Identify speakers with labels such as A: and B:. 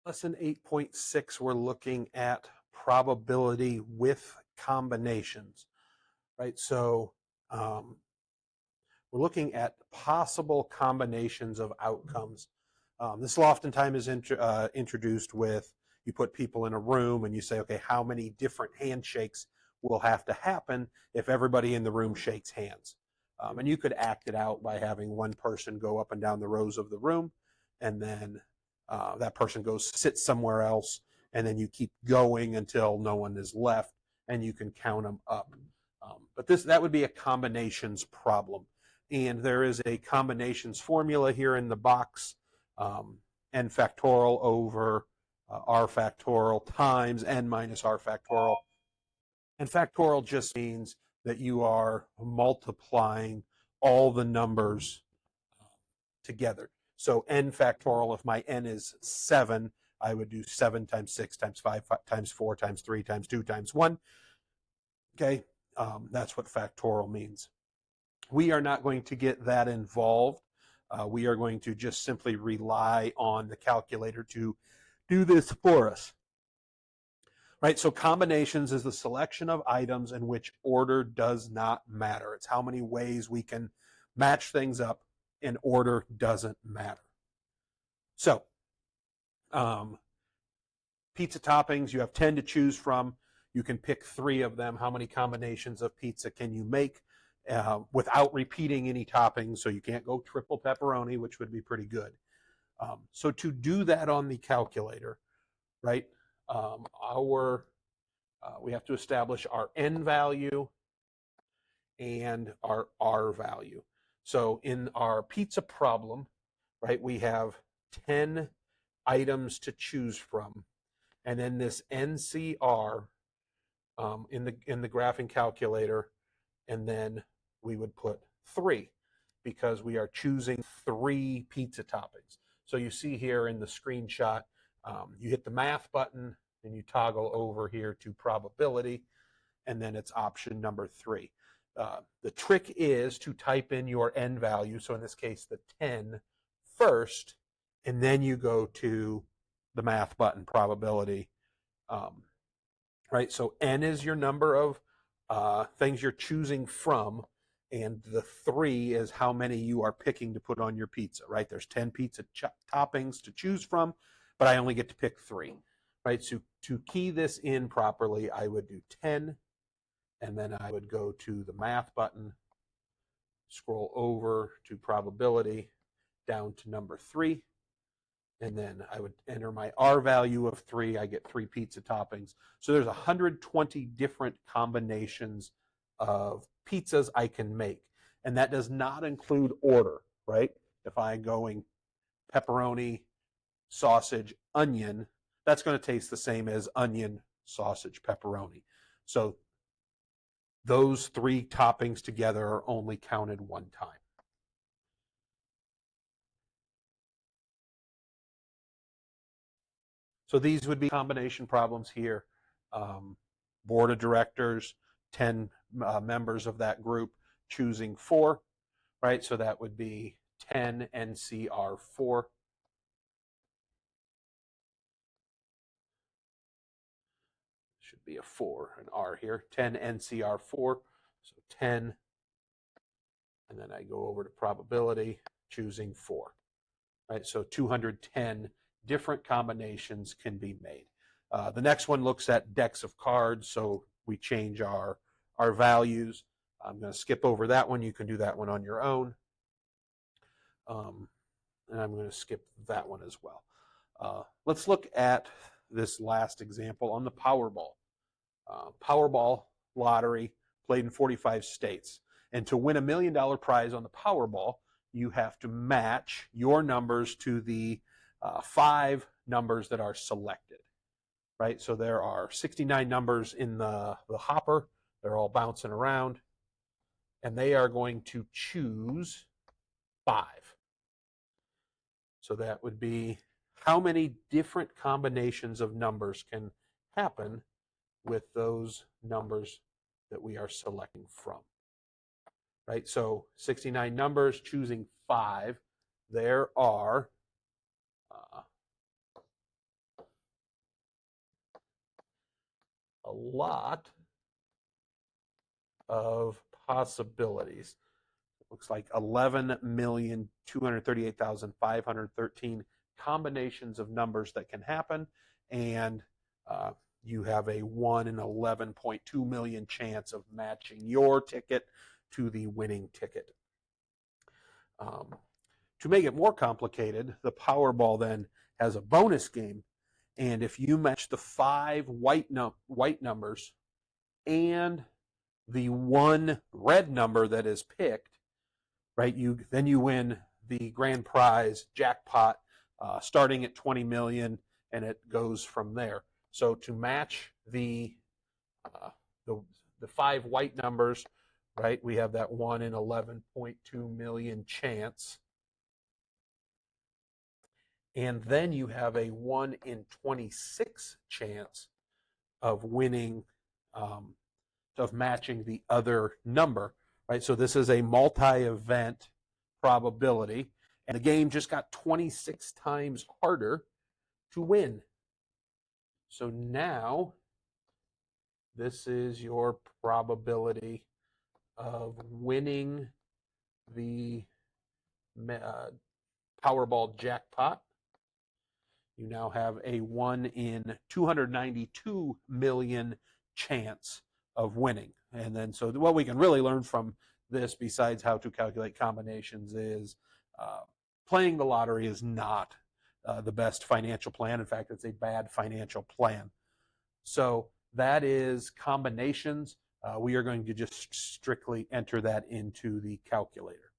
A: Lesson 8.6, we're looking at probability with combinations, right? So we're looking at possible combinations of outcomes. This will oftentimes is introduced with, you put people in a room and you say, okay, how many different handshakes will have to happen if everybody in the room shakes hands? And you could act it out by having one person go up and down the rows of the room, and then that person goes sit somewhere else, and then you keep going until no one is left, and you can count them up. But that would be a combinations problem, and there is a combinations formula here in the box. N factorial over r factorial times n minus r factorial. And factorial just means that you are multiplying all the numbers together. So n factorial, if my n is 7, I would do 7 times 6 times 5 times 4 times 3 times 2 times 1. Okay, that's what factorial means. We are not going to get that involved. We are going to just simply rely on the calculator to do this for us. Right, so combinations is the selection of items in which order does not matter. It's how many ways we can match things up, and order doesn't matter. So, pizza toppings, you have 10 to choose from. You can pick 3 of them. How many combinations of pizza can you make without repeating any toppings? So you can't go triple pepperoni, which would be pretty good. So to do that on the calculator, right, we have to establish our n value and our r value. So in our pizza problem, right, we have 10 items to choose from, and then this NCR in the graphing calculator, and then we would put 3 because we are choosing 3 pizza toppings. So you see here in the screenshot, you hit the math button and you toggle over here to probability, and then it's option number 3. The trick is to type in your n value, so in this case the 10 first, and then you go to the math button, probability. Right, so n is your number of things you're choosing from, and the 3 is how many you are picking to put on your pizza, right? There's 10 pizza toppings to choose from, but I only get to pick 3, right? So to key this in properly, I would do 10, and then I would go to the math button, scroll over to probability, down to number 3, and then I would enter my R value of 3. I get 3 pizza toppings. So there's 120 different combinations of pizzas I can make, and that does not include order, right? If I'm going pepperoni, sausage, onion, that's going to taste the same as onion, sausage, pepperoni. So those 3 toppings together are only counted one time. So these would be combination problems here. Board of directors, 10 members of that group choosing 4, right? So that would be 10 NCR4. Should be a 4, an R here. 10 NCR4, so 10. And then I go over to probability, choosing 4. Right, so 210 different combinations can be made. The next one looks at decks of cards, so we change our values. I'm going to skip over that one. You can do that one on your own. And I'm going to skip that one as well. Let's look at this last example on the Powerball. Powerball lottery played in 45 states. And to win $1 million prize on the Powerball, you have to match your numbers to the 5 numbers that are selected, right? So there are 69 numbers in the hopper. They're all bouncing around, and they are going to choose 5. So that would be how many different combinations of numbers can happen with those numbers that we are selecting from. Right, so 69 numbers, choosing 5. There are lot of possibilities. Looks like 11,238,513 combinations of numbers that can happen, and you have a 1 in 11.2 million chance of matching your ticket to the winning ticket. To make it more complicated, the Powerball then has a bonus game, and if you match the 5 white numbers and the 1 red number that is picked, right? Then you win the grand prize jackpot, starting at 20 million, and it goes from there. So to match the 5 white numbers, right? We have that 1 in 11.2 million chance. And then you have a 1 in 26 chance of winning, of matching the other number, right? So this is a multi-event probability, and the game just got 26 times harder to win. So now this is your probability of winning the Powerball jackpot. You now have a 1 in 292 million chance of winning. And then, so what we can really learn from this, besides how to calculate combinations, is playing the lottery is not the best financial plan. In fact, it's a bad financial plan. So that is combinations. We are going to just strictly enter that into the calculator.